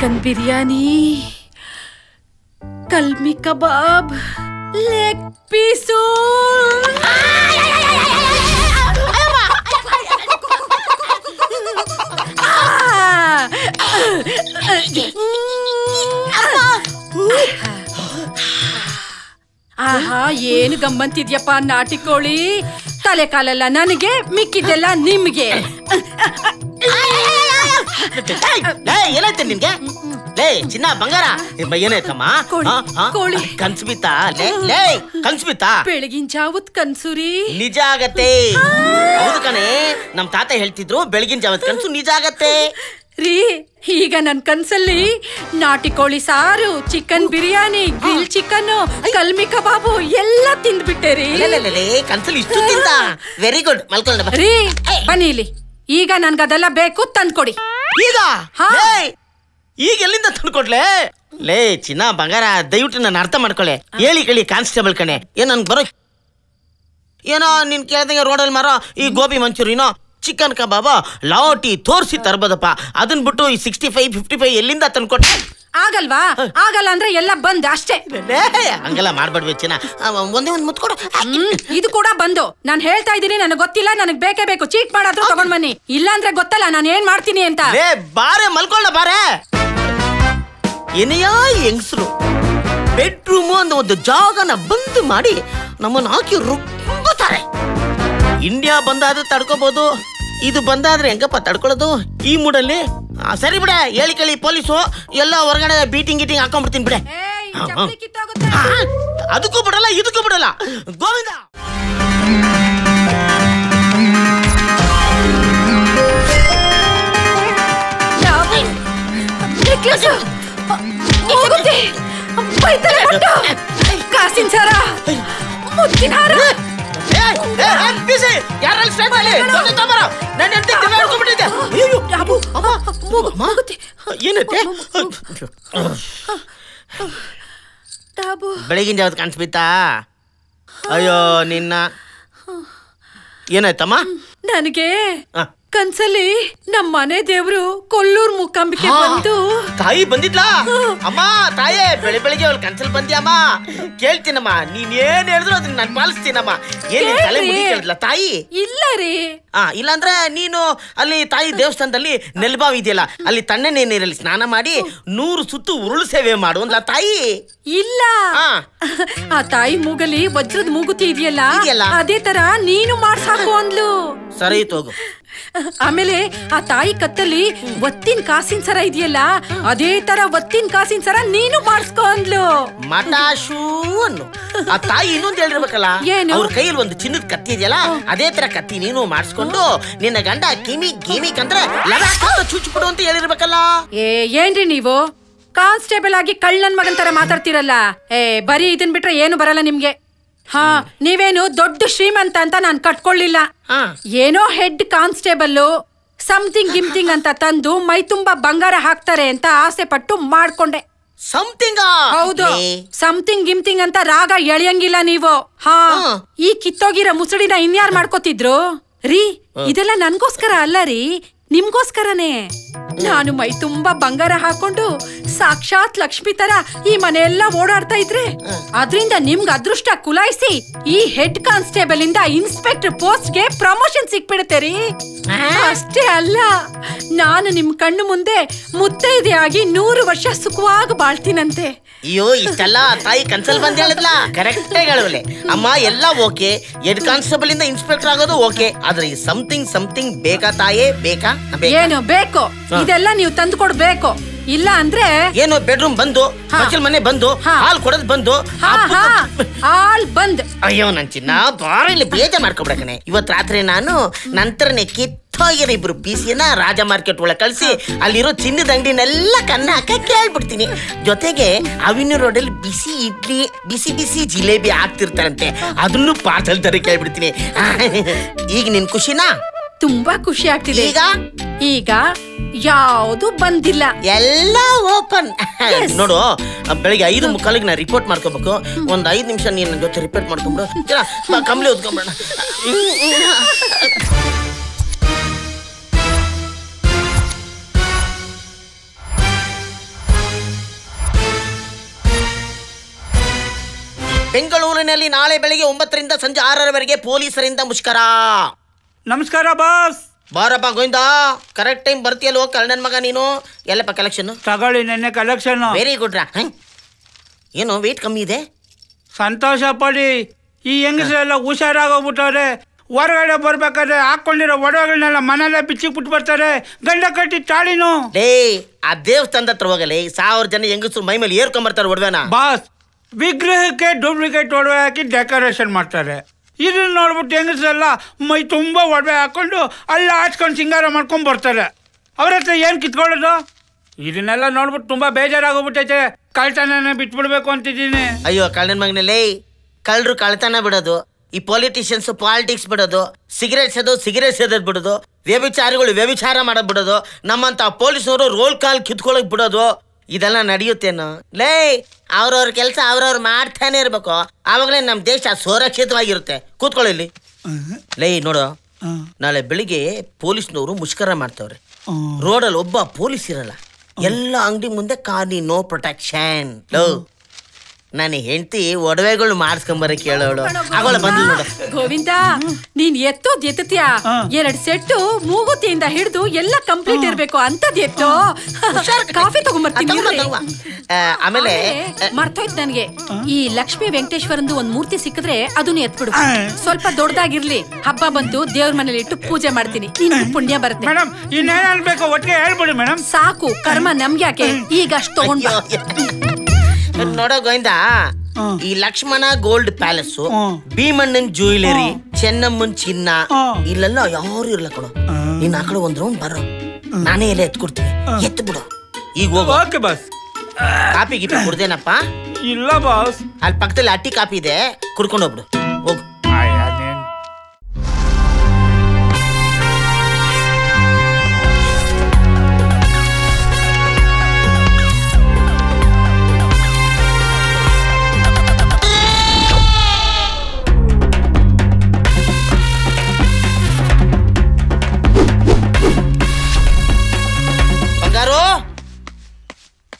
Chicken biryani, ಕಲ್ಮಿ ಕಬಾಬ್, leg piece. ಆಹಾ, ಏನು ಗಮ್ಮಂತಿದ್ಯಪ್ಪ ನಾಟಿ ಕೋಳಿ. ತಲೆ ಕಾಲೆಲ್ಲ ನನಗೆ, ಮಿಕ್ಕಿದ್ದೆಲ್ಲ ನಿಮ್ಗೆ. ಏನಾಯ್ತು ನಿನ್ಗೆ? ಲೇ ಚಿನ್ನ ಬಂಗಾರ, ಏನಾಯ್ತಮ್ಮ? ಕೋಳಿ ಕನ್ಸು ಬಿತ್ತಾ? ಲೇ ಕನ್ಸು ಬಿತ್ತಾ? ಬೆಳಗಿನ ಜಾವತ್ ಕನ್ಸುರಿ ನಿಜ ಆಗತ್ತೆ. ಹೌದು ಕಣೆ, ನಮ್ ತಾತ ಹೇಳ್ತಿದ್ರು ಬೆಳಗಿನ ಜಾವತ್ ಕನ್ಸು ನಿಜ ಆಗತ್ತೆ ರೀ. ಈಗ ನನ್ ಕನ್ಸಲ್ಲಿ ನಾಟಿ ಕೋಳಿ ಸಾರು, ಚಿಕನ್ ಬಿರಿಯಾನಿ, ಗ್ರಿಲ್ ಚಿಕನ್, ಕಲ್ಮಿ ಕಬಾಬು ಎಲ್ಲ ತಿಂದ್ಬಿಟ್ಟೆ ರೀ. ಕನ್ಸಲ್ಲಿ ಇಷ್ಟು ತಿಂದ. Very good. ಮಲ್ಕೊಂಡ ರೀ, ಬನ್ನಿ ಇಲ್ಲಿ. ಈಗ ನನ್ಗದೆಲ್ಲ ಬೇಕು, ತಂದ್ಕೊಡಿ. ಈಗ ಈಗ ಎಲ್ಲಿಂದ ತಂದ್ಕೊಡ್ಲೆ? ಲೇ ಚಿನ್ನ ಬಂಗಾರ, ದಯವಿಟ್ಟು ನಾನು ಅರ್ಥ ಮಾಡ್ಕೊಳ್ಳೆ. ಹೇಳಿ ಕೇಳಿ ಕಾನ್ಸ್ಟೇಬಲ್ ಕಣೆ. ಏನ್ ನನ್ ಬರೋ ಏನೋ ನೀನ್ ಕೇಳ್ದಂಗೆ ರೋಡಲ್ಲಿ ಮಾರೋ ಈ ಗೋಬಿ ಮಂಚೂರಿನೋ ಚಿಕನ್ ಕಬಾಬ ಲಾಟಿ ತೋರಿಸಿ ತರ್ಬೋದಪ್ಪ. ಅದನ್ ಬಿಟ್ಟು ಈ 65, 55 ಎಲ್ಲಿಂದ ತಂದ್ಕೊಟ್ಟೆ? ಆಗಲ್ವಾ? ಆಗಲ್ಲ ಅಂದ್ರೆ ಎಲ್ಲ ಬಂದ್ ಅಷ್ಟೇ. ಹಂಗೆಲ್ಲ ಮಾಡ್ಬೇಡ್ವೆ ಚಿನ್ನ. ಒಂದೇ ಒಂದ್ ಮುತ್ಕೊಡು. ಇದು ಕೂಡ ಬಂದು. ನಾನ್ ಹೇಳ್ತಾ ಇದೀನಿ, ನನಗ್ ಗೊತ್ತಿಲ್ಲ, ನನಗ್ ಬೇಕೇ ಬೇಕು. ಚೀಟ್ ಮಾಡಾದ್ರೂ ತಗೊಂಡ್ ಬನ್ನಿ, ಇಲ್ಲ ಅಂದ್ರೆ ಗೊತ್ತಲ್ಲ ನಾನು ಏನ್ ಮಾಡ್ತೀನಿ ಅಂತ. ಬಾರೆ ಮಲ್ಕೊಳ್ಳ ಬಾರೆ. ಏನೆಯಾ ಹೆಂಗಸರು ಬೆಡ್ರೂಮು ಅಂತ ಒಂದು ಜಾಗನ ಬಂದ್ ಮಾಡಿ ನಮ್ಮನ್ನ ಹಾಕಿ ರುಬ್ಬುತ್ತಾರೆ. ಇಂಡಿಯಾ ಬಂದಾದ್ರೆ ತಡ್ಕೋಬಹುದು, ಇದು ಬಂದಾದ್ರೆ ಹೆಂಗಪ್ಪ ತಡ್ಕೊಳ್ಳೋದು ಈ ಮೂಡಲ್ಲಿ? ಸರಿ ಬಿಡೆ, ಹೇಳಿ ಕೇಳಿ ಪೊಲೀಸು ಎಲ್ಲ ಹೊರಗಡೆ ಬೀಟಿಂಗ್ ಗೀಟಿಂಗ್ ಹಾಕೊಂಡ್ಬಿಡ್ತೀನಿ ಬಿಡೆ. ಅದಕ್ಕೂ ಬಿಡಲ್ಲ, ಇದಕ್ಕೂ ಬಿಡಲ್ಲ. ಗೋವಿಂದ ಕಾಸಿನ ಸರ, ಮುತ್ತಿನ ಹಾರ. ಬೆಳಗಿನ ಜಾವತ್ ಕಾಣಿಸ್ಬಿತ್ತಾ? ಅಯ್ಯೋ ನಿನ್ನ, ಏನಾಯ್ತಮ್ಮ? ನನಗೆ ಕನ್ಸಲ್ಲಿ ನಮ್ಮ ಮನೆ ದೇವ್ರು ಕೊಲ್ಲೂರ್ ಮೂಕಾಂಬಿಕೆ ಬಂತು. ತಾಯಿ ಬಂದಿದ್ಲಾ? ಅಮ್ಮ ತಾಯೇ, ಬೆಳಿಗ್ಗೆ ಅವಳು ಕನ್ಸಲ್ ಬಂದ್ಯಮ್ಮ. ಕೇಳ್ತೀನಮ್ಮ, ನೀನ್ ಏನ್ ಹೇಳಿದ್ರು ಅದನ್ನ ನಾನು ಪಾಲಿಸ್ತೀನಮ್ಮ. ಏನ್ ತಲೆ ಮುಡಿ ಕೇಳಿದ್ಲ ತಾಯಿ? ಇಲ್ಲ ರೀ. ಇಲ್ಲಾಂದ್ರೆ ನೀನು ಅಲ್ಲಿ ತಾಯಿ ದೇವಸ್ಥಾನದಲ್ಲಿ ನೆಲ್ಬಾವ್ ಇದೆಯಲ್ಲ, ಅಲ್ಲಿ ತಣ್ಣನೆ ನೀರಲ್ಲಿ ಸ್ನಾನ ಮಾಡಿ 100 ಸುತ್ತು ಉರುಳು ಸೇವೆ ಮಾಡು ಅಂದ್ಲ ತಾಯಿ. ಇಲ್ಲ, ಆ ತಾಯಿ ಮೂಗಲಿ ವಜ್ರದ ಮೂಗುತಿ ಇದೆಯಲ್ಲ, ಅದೇ ತರ ನೀನು ಮಾಡ್ಸಾಕು ಅಂದ್ಲು. ಸರಿ ತೋಗು. ಆಮೇಲೆ ಆ ತಾಯಿ ಕತ್ತಲ್ಲಿ ಒತ್ತಿನ ಕಾಸಿನ ಸರ ಇದೆಯಲ್ಲ, ಅದೇ ತರ ಒತ್ತಿನ ಕಾಸಿನ ಸರ ನೀನು ಮಾಡಿಸ್ಕೊ ಅಂದ್ಲು. ಮಟಾಶೂ ಅನ್ನು ಆ ತಾಯಿ ಇನ್ನೊಂದು ಹೇಳಿರ್ಬೇಕಲ್ಲ, ಅವ್ರ ಕೈಯಲ್ಲಿ ಒಂದು ಚಿನ್ನದ ಕತ್ತಿ ಇದೆಯಲ್ಲ, ಅದೇ ತರ ಕತ್ತಿ ನೀನು ಮಾಡಿಸ್ಕೊಂಡು ನಿನ್ನ ಗಂಡ ಕಿಮಿ ಗೇಮಿ ಕಂದ್ರೆ ಚುಚ್ಚಿಬಿಡು ಅಂತ ಹೇಳಿರ್ಬೇಕಲ್ಲ. ಏನ್ರಿ ನೀವು ಕಾನ್ಸ್ಟೇಬಲ್ ಆಗಿ ಕಳ್ಳನ್ ಮಗನ್ ತರ ಮಾತಾಡ್ತಿರಲ್ಲ? ಬರೀ ಇದನ್ ಬಿಟ್ರೆ ಏನು ಬರಲ್ಲ ನಿಮ್ಗೆ. ನೀವೇನು ದೊಡ್ಡ ಶ್ರೀಮಂತ ಅಂತ ನಾನ್ ಕಟ್ಕೊಳ್ಳಿಲ್ಲ. ಏನೋ ಹೆಡ್ ಕಾನ್ಸ್ಟೇಬಲ್ ಸಮಥಿಂಗ್ ಗಿಮ್ಥಿಂಗ್ ಅಂತ ತಂದು ಮೈ ತುಂಬಾ ಬಂಗಾರ ಹಾಕ್ತಾರೆ ಅಂತ ಆಸೆ ಪಟ್ಟು ಮಾಡ್ಕೊಂಡೆ. ಹೌದು, ಸಮಥಿಂಗ್ ಗಿಮ್ಥಿಂಗ್ ಅಂತ ರಾಗ ಎಳೆಯಂಗಿಲ್ಲ ನೀವು. ಈ ಕಿತ್ತೋಗಿರೋ ಮುಸುಡಿನ ಇನ್ಯಾರು ಮಾಡ್ಕೋತಿದ್ರು ರೀ? ಇದೆಲ್ಲ ನನ್ಗೋಸ್ಕರ ಅಲ್ಲ ರೀ, ನಿಮ್ಗೋಸ್ಕರನೇ. ನಾನು ಮೈ ತುಂಬಾ ಬಂಗಾರ ಹಾಕೊಂಡು ಸಾಕ್ಷಾತ್ ಲಕ್ಷ್ಮಿ ತರ ಈ ಮನೆಯೆಲ್ಲ ಓಡಾಡ್ತಾ ಇದ್ರೆ ಅದ್ರಿಂದ ನಿಮ್ಗೆ ಅದೃಷ್ಟ ಕುಲಾಯಿಸಿ ಈ ಹೆಡ್ ಕಾನ್ಸ್ಟೇಬಲ್ ಇಂದ ಇನ್ಸ್ಪೆಕ್ಟರ್ ಪೋಸ್ಟ್ ಗೆ ಪ್ರಮೋಷನ್ ಸಿಕ್ಬಿಡುತ್ತೆ ರೀ. ಅಷ್ಟೇ ಅಲ್ಲ, ನಾನು ನಿಮ್ ಕಣ್ಣು ಮುಂದೆ ಮುತ್ತೈದೆಯಾಗಿ 100 ವರ್ಷ ಸುಖವಾಗಿ ಬಾಳ್ತೀನಂತೆ. ಅಯ್ಯೋ, ಇಷ್ಟೆಲ್ಲ ತಾಯಿ ಕನ್ಸಲ್ ಬಂದ್ ಹೇಳಿದ್ಲ. ಕರೆಕ್ಟ್ ಹೇಳುವಲೆ ಅಮ್ಮ, ಎಲ್ಲ ಓಕೆ. ಹೆಡ್ ಕಾನ್ಸ್ಟೇಬಲ್ ಇಂದ ಇನ್ಸ್ಪೆಕ್ಟರ್ ಆಗೋದು ಓಕೆ, ಆದ್ರೆ ಈ ಸಮಥಿಂಗ್ ಬೇಕಾ ತಾಯೇ? ಬೇಕಾ? ಏನು ಬೇಕು? ಇದೆಲ್ಲ ನೀವು ತಂದು ಕೊಡ್ಬೇಕು. ಇಲ್ಲ ಅಂದ್ರೆ ಏನು ಬೆಡ್ರೂಮ್ ಬಂದು, ಮನೆ ಬಂದು, ಹಾಲ್ ಕೊಡೋದ್ ಬಂದು, ಹಾಲ್ ಬಂದ್. ಅಯ್ಯೋ ನನ್ ಚಿನ್ನ, ಬಾರ ಇಲ್ಲಿ ಬೇಜಾರ್ ಮಾಡ್ಕೊಬಿಡಕನೆ. ಇವತ್ ರಾತ್ರಿ ನಾನು ನಂತರನೇ ಕಿತ್ತೋಗಿರೋ 2 ಪೀಸಿನ ರಾಜ ಮಾರ್ಕೆಟ್ ಒಳಗೆ ಕಳ್ಸಿ ಅಲ್ಲಿರೋ ಚಿನ್ನದ ಅಂಗಡಿನೆಲ್ಲ ಕನ್ನ ಹಾಕ ಕೇಳ್ಬಿಡ್ತೀನಿ. ಜೊತೆಗೆ ಅವಿನ್ಯೂ ರೋಡಲ್ಲಿ ಬಿಸಿ ಇಡ್ಲಿ, ಬಿಸಿ ಬಿಸಿ ಜಿಲೇಬಿ ಆಗ್ತಿರ್ತಾರಂತೆ, ಅದನ್ನು ಪಾರ್ಸಲ್ ತರ ಕೇಳ್ಬಿಡ್ತೀನಿ. ಈಗ ನಿನ್ ಖುಷಿನಾ? ತುಂಬಾ ಖುಷಿ ಆಗ್ತಿದೆ. ಈಗ ಯಾವುದು ಬಂದಿಲ್ಲ, ಎಲ್ಲ ಓಪನ್. ನೋಡು, ಬೆಳಿಗ್ಗೆ 5:45 ನಾ ರಿಪೋರ್ಟ್ ಮಾಡ್ಕೋಬೇಕು. ಒಂದ್ 5 ನಿಮಿಷ ನೀನ್ ನನ್ನ ಜೊತೆ ರಿಪೋರ್ಟ್ ಮಾಡ್ಕೊಂಡ್ಬಿಡು. ಕಂಬ್ಲಿ ಓದ್ಕೊಂಡ್ಬಿಡ. ಬೆಂಗಳೂರಿನಲ್ಲಿ ನಾಳೆ ಬೆಳಿಗ್ಗೆ 9ರಿಂದ ಸಂಜೆ 6ರವರೆಗೆ ಪೊಲೀಸರಿಂದ ಮುಷ್ಕರ. ನಮಸ್ಕಾರ ಬಾಸ್. ಬಾರಪ್ಪ ಗೋವಿಂದ, ಕರೆಕ್ಟ್ ಟೈಮ್ ಬರ್ತೀಯಲ್ವ ಕಳ್ಳನ ಮಗ ನೀನು. ಎಲ್ಲಪ್ಪ ಕಲೆಕ್ಷನ್ ತಗೊಳ್ಳಿ, ನೆನ್ನೆ ಕಲೆಕ್ಷನ್. ವೆರಿ ಗುಡ್ ರಾ. ಏನು ವೇಟ್ ಕಮ್ಮಿ ಇದೆ? ಸಂತೋಷ ಪಡಿ. ಈ ಹೆಂಗಸರೆಲ್ಲ ಹುಷಾರಾಗೋಗ್ಬಿಟ್ಟವ್ರೆ. ಹೊರಗಡೆ ಬರ್ಬೇಕಾದ್ರೆ ಹಾಕೊಂಡಿರೋ ಒಡವೆಗಳನ್ನೆಲ್ಲ ಮನೆಯಲ್ಲೇ ಬಿಚ್ಚಿ ಬಿಟ್ಟು ಬರ್ತಾರೆ. ಗಂಡ ಕಟ್ಟಿ ತಾಳಿನು. ಡೇ ಆ ದೇವಸ್ಥಾನದ ಹತ್ರ ಹೋಗಲಿ, 1000 ಜನ ಹೆಂಗಸರು ಮೈ ಮೇಲೆ ಏರ್ಕೊಂಬರ್ತಾರೆ ಒಡವೆನ. ಬಾಸ್, ವಿಗ್ರಹಕ್ಕೆ ಡೂಪ್ಲಿಕೇಟ್ ಒಡವೆ ಹಾಕಿ ಡೆಕೋರೇಷನ್ ಮಾಡ್ತಾರೆ. ಇದನ್ನ ನೋಡ್ಬಿಟ್ಟು ಹೆಂಗಸರೆಲ್ಲ ಮೈ ತುಂಬ ಒಡವೆ ಹಾಕೊಂಡು ಅಲ್ಲ ಹಾಚ್ಕೊಂಡು ಸಿಂಗಾರ ಮಾಡ್ಕೊಂಡು ಬರ್ತಾರೆ. ಅವ್ರ ಹತ್ರ ಏನು ಕಿತ್ಕೊಳ್ಳೋದು? ಇದನ್ನೆಲ್ಲ ನೋಡ್ಬಿಟ್ಟು ತುಂಬಾ ಬೇಜಾರಾಗೋಗ್ಬಿಟ್ಟೈತೆ. ಕಳ್ತನ ಬಿಟ್ಬಿಡ್ಬೇಕು ಅಂತಿದ್ದೀನಿ. ಅಯ್ಯೋ ಕಳ್ಳನ ಮಗನಲ್ಲಿ, ಕಳ್ಳರು ಕಳ್ತನ ಬಿಡೋದು, ಈ ಪೊಲಿಟಿಷಿಯನ್ಸ್ ಪಾಲಿಟಿಕ್ಸ್ ಬಿಡೋದು, ಸಿಗರೇಟ್ ಸೇದೋದು ಬಿಡೋದು, ವ್ಯಭಿಚಾರಿಗಳು ವ್ಯಭಿಚಾರ ಮಾಡೋದು ಬಿಡೋದು, ನಮ್ಮಂತ ಪೊಲೀಸ್ನವರು ರೋಲ್ ಕಾಲ್ ಕಿತ್ಕೊಳ್ಳೋಕೆ ಬಿಡೋದು, ಇದೆಲ್ಲ ನಡೆಯುತ್ತೇನೋ? ಲೇ, ಅವ್ರವ್ರ ಕೆಲಸ ಅವ್ರವ್ರು ಮಾಡ್ತಾನೆ ಇರ್ಬೇಕು. ಆವಾಗಲೇ ನಮ್ಮ ದೇಶ ಸುರಕ್ಷಿತವಾಗಿರುತ್ತೆ. ಕೂತ್ಕೊಳ್ಳಿ. ಲೇ ನೋಡು, ನಾಳೆ ಬೆಳಿಗ್ಗೆ ಪೊಲೀಸ್ನವರು ಮುಷ್ಕರ ಮಾಡ್ತವ್ರೆ. ರೋಡಲ್ಲಿ ಒಬ್ಬ ಪೊಲೀಸ್ ಇರಲ್ಲ. ಎಲ್ಲ ಅಂಗಡಿ ಮುಂದೆ ಕಾನಿ ನೋ ಪ್ರೊಟೆಕ್ಷನ್. ನಾನು ಹೆಂಡತಿ ಒಡವೆಗಳು ಮಾಡಿಸ್ಕೊಂಬರಕ್ ಕೇಳೋಳು. ಅವಳ ಬಂದ್ಲು ನೋಡು. ಗೋವಿಂದ, ನೀನ್ ಎತ್ತೋದ್ ಎರಡ್ ಸೆಟ್ಟು ಮೂಗುತಿಯಿಂದ ಹಿಡಿದು ಎಲ್ಲ ಕಂಪ್ಲೀಟ್ ಇರ್ಬೇಕು ಅಂತದ್ ಎತ್ತೋ. ಕಾಫಿ ತಗೊಂಬರ್ತೀನಿ. ಆಮೇಲೆ ಮರ್ತೋಯ್ತು ನನ್ಗೆ, ಈ ಲಕ್ಷ್ಮೀ ವೆಂಕಟೇಶ್ವರಂದು ಒಂದ್ ಮೂರ್ತಿ ಸಿಕ್ಕಿದ್ರೆ ಅದನ್ನ ಎತ್ಬಿಡು. ಸ್ವಲ್ಪ ದೊಡ್ಡದಾಗಿರ್ಲಿ. ಹಬ್ಬ ಬಂತು, ದೇವ್ರ ಮನೇಲಿ ಇಟ್ಟು ಪೂಜೆ ಮಾಡ್ತೀನಿ. ನೀನು ಪುಣ್ಯ ಬರುತ್ತೆ. ಮೇಡಮ್, ಇನ್ನೇನ್ ಅನ್ಬೇಕು ಒಟ್ಟಿಗೆ ಹೇಳ್ಬಿಡಿ ಮೇಡಮ್. ಸಾಕು, ಕರ್ಮ ನಮ್ಗ್ಯಾಕೆ, ಈಗ ಅಷ್ಟು ತಗೊಂಡ್ ನೋಡೋ ಗೋವಿಂದ, ಈ ಲಕ್ಷ್ಮಣ ಗೋಲ್ಡ್ ಪ್ಯಾಲೇಸ್, ಭೀಮಣ್ಣನ್ ಜ್ಯುವೆಲರಿ, ಚೆನ್ನಮ್ಮನ್ ಚಿನ್ನ, ಇಲ್ಲೆಲ್ಲ ಯಾರು ಇರ್ಲ ಕೊಡು. ನೀನ್ ಆ ಕಡೆ ಒಂದ್ ರೌಂಡ್ ಬರೋ, ನಾನೇ ಎಲ್ಲ ಎತ್ಕೊಡ್ತೀನಿ. ಎತ್ತು ಬಿಡು. ಈಗ ಓಕೆ ಬಾಸ್. ಕಾಪಿ ಗಿಪಿ ಕುಡ್ದೇನಪ್ಪ? ಇಲ್ಲ ಬಾಸ್. ಅಲ್ಲಿ ಪಕ್ಕದಲ್ಲಿ ಅಟ್ಟಿ ಕಾಪಿ ಇದೆ, ಕುಡ್ಕೊಂಡು ಹೋಗ್ಬಿಡು. ಹೋಗು.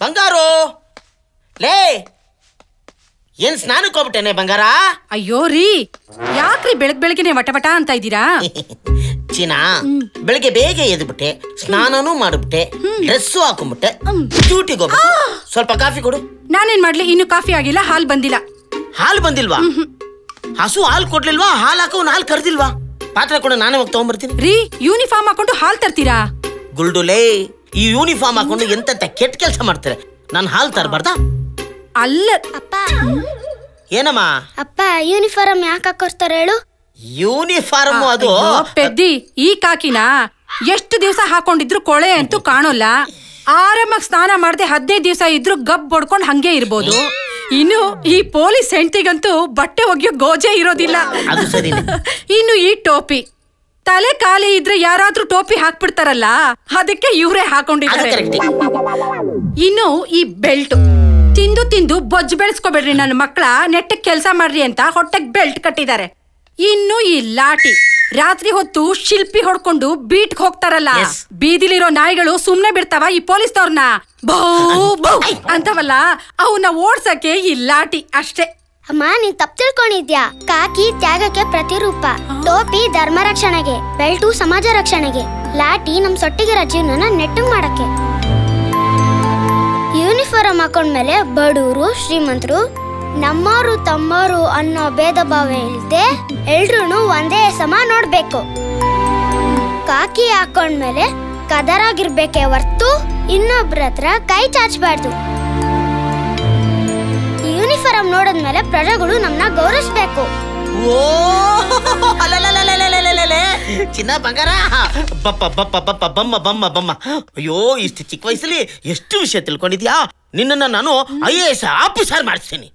ಬಂಗಾರು, ಲೇ, ಏನ್ ಸ್ನಾನಕ್ಕೆ ಹೋಗ್ಬಿಟ್ಟೇನೆ ಬಂಗಾರ? ಅಯ್ಯೋ ರೀ, ಯಾಕ್ರಿ ಬೆಳಗ್ಗೆನೆ ವಟವಟ ಅಂತ ಇದ್ದೀರಾ? ಚೀನಾ, ಬೆಳಿಗ್ಗೆ ಬೇಗ ಎದ್ಬಿಟ್ಟೆ, ಸ್ನಾನನೂ ಮಾಡ್ಬಿಟ್ಟೆ, ಡ್ರೆಸ್ಸು ಹಾಕೊಂಡ್ಬಿಟ್ಟೆ, ಡ್ಯೂಟಿಗೆ ಹೋಗ್ಬಿಟ್ಟೆ. ಸ್ವಲ್ಪ ಕಾಫಿ ಕೊಡು. ನಾನೇನ್ ಮಾಡ್ಲಿ, ಇನ್ನು ಕಾಫಿ ಆಗಿಲ್ಲ, ಹಾಲ್ ಬಂದಿಲ್ಲ. ಹಾಲು ಬಂದಿಲ್ವಾ? ಹಸು ಹಾಲು ಕೊಡ್ಲಿಲ್ವಾ? ಹಾಲು ಹಾಕೋ ಹಾಲು ಕರ್ದಿಲ್ವಾ? ಪಾತ್ರೆ ಕೊಡು, ನಾನೇ ಹೋಗಿ ತಗೊಂಡ್ಬರ್ತೀನಿ. ರೀ, ಯೂನಿಫಾರ್ಮ್ ಹಾಕೊಂಡು ಹಾಲ್ ತರ್ತೀರಾ? ಗುಲ್ಡುಲೇ, ಈ ಯೂನಿಫಾರ್ಮ್ ಹಾಕೊಂಡು ಎಂತ ಕೆಟ್ಟ ಕೆಲಸ ಮಾಡ್ತಾರೆ. ನಾನು ಹಾಲು ತರಬಾರ್ದಾ? ಅಲ್ಲ ಅಪ್ಪ. ಏನಮ್ಮ? ಅಪ್ಪ, ಯೂನಿಫಾರ್ಮ್ ಯಾಕೆ ಹಾಕೋರ್ತಾರೆ ಹೇಳು? ಯೂನಿಫಾರ್ಮ್ ಅದು ಪೆದ್ದಿ, ಈ ಕಾಕಿನ ಎಷ್ಟು ದಿವಸ ಹಾಕೊಂಡಿದ್ರು ಕೊಳೆ ಅಂತೂ ಕಾಣೋಲ್ಲ. ಆರಾಮಾಗಿ ಸ್ನಾನ ಮಾಡದೆ 15 ದಿವಸ ಇದ್ರು ಗಬ್ ಬಡ್ಕೊಂಡ್ ಹಂಗೆ ಇರ್ಬೋದು. ಇನ್ನು ಈ ಪೊಲೀಸ್ ಹೆಂಡತಿಗಂತೂ ಬಟ್ಟೆ ಒಗೆಯೋ ಗೋಜೆ ಇರೋದಿಲ್ಲ. ಅದು ಸರಿ. ಇನ್ನು ಈ ಟೋಪಿ, ತಲೆ ಖಾಲಿ ಇದ್ರೆ ಯಾರಾದ್ರೂ ಟೋಪಿ ಹಾಕ್ಬಿಡ್ತಾರಲ್ಲ, ಅದಕ್ಕೆ ಇವರೇ ಹಾಕೊಂಡಿದ್ದಾರೆ. ಇನ್ನು ಈ ಬೆಲ್ಟ್, ತಿಂದು ತಿಂದು ಬೊಜ್ಜು ಬೆಳೆಸ್ಕೋಬೇಡ್ರಿ ನನ್ನ ಮಕ್ಕಳ, ನೆಟ್ಟಗ್ ಕೆಲ್ಸ ಮಾಡ್ರಿ ಅಂತ ಹೊಟ್ಟೆಗ್ ಬೆಲ್ಟ್ ಕಟ್ಟಿದ್ದಾರೆ. ಇನ್ನು ಈ ಲಾಟಿ, ರಾತ್ರಿ ಹೊತ್ತು ಶಿಲ್ಪಿ ಹೊಡ್ಕೊಂಡು ಬೀಟ್ಗೆ ಹೋಗ್ತಾರಲ್ಲ, ಬೀದಿಲಿರೋ ನಾಯಿಗಳು ಸುಮ್ನೆ ಬಿಡ್ತಾವ ಈ ಪೊಲೀಸ್ನವ್ರನ್ನ? ಬೌ ಬೌ ಅಂತವಲ್ಲ, ಅವನ್ನ ಓಡ್ಸಕ್ಕೆ ಈ ಲಾಟಿ ಅಷ್ಟೇ. ಅಮ್ಮ, ನೀನ್ ತಪ್ಪು ತಿಳ್ಕೊಂಡಿದ್ಯಾ. ಕಾಕಿ ತ್ಯಾಗಕ್ಕೆ ಪ್ರತಿರೂಪ, ಟೋಪಿ ಧರ್ಮ ರಕ್ಷಣೆಗೆ, ಬೆಲ್ಟು ಸಮಾಜ ರಕ್ಷಣೆಗೆ, ಲಾಟಿ ನಮ್ ಸೊಟ್ಟಿಗಿರೋ ಜೀವನ ನೆಟ್ಟಗ್ ಮಾಡಕ್ಕೆ. ಯೂನಿಫಾರ್ಮ್ ಹಾಕೊಂಡ್ಮೇಲೆ ಬಡವರು ಶ್ರೀಮಂತರು, ನಮ್ಮವರು ತಮ್ಮವರು ಅನ್ನೋ ಭೇದ ಭಾವ ಇಲ್ದೆ ಎಲ್ರೂ ಒಂದೇ ಸಮ ನೋಡ್ಬೇಕು. ಕಾಕಿ ಹಾಕೊಂಡ್ಮೇಲೆ ಕದರಾಗಿರ್ಬೇಕೆ ಹೊರ್ತು ಇನ್ನೊಬ್ರ ಹತ್ರ ಕೈ ಚಾಚಬಾರ್ದು. ಯೂನಿಫಾರ್ಮ್ ನೋಡಿದ್ಮೇಲೆ ಪ್ರಜೆಗಳು ನಮ್ಮನ್ನ ಗೌರವಿಸ್ಬೇಕು. ಓ ಚಿನ್ನ ಬಂಗಾರ, ಬಪ್ಪ ಬಪ್ಪ ಬಪ್ಪ ಬಮ್ಮ ಬಮ್ಮ ಬಮ್ಮ. ಅಯ್ಯೋ, ಇಷ್ಟು ಚಿಕ್ಕ ವಯಸ್ಸಲ್ಲಿ ಎಷ್ಟು ವಿಷಯ ತಿಳ್ಕೊಂಡಿದ್ಯಾ. ನಿನ್ನನ್ನ ನಾನು IAS ಆಫೀಸರ್ ಮಾಡಿಸ್ತೀನಿ.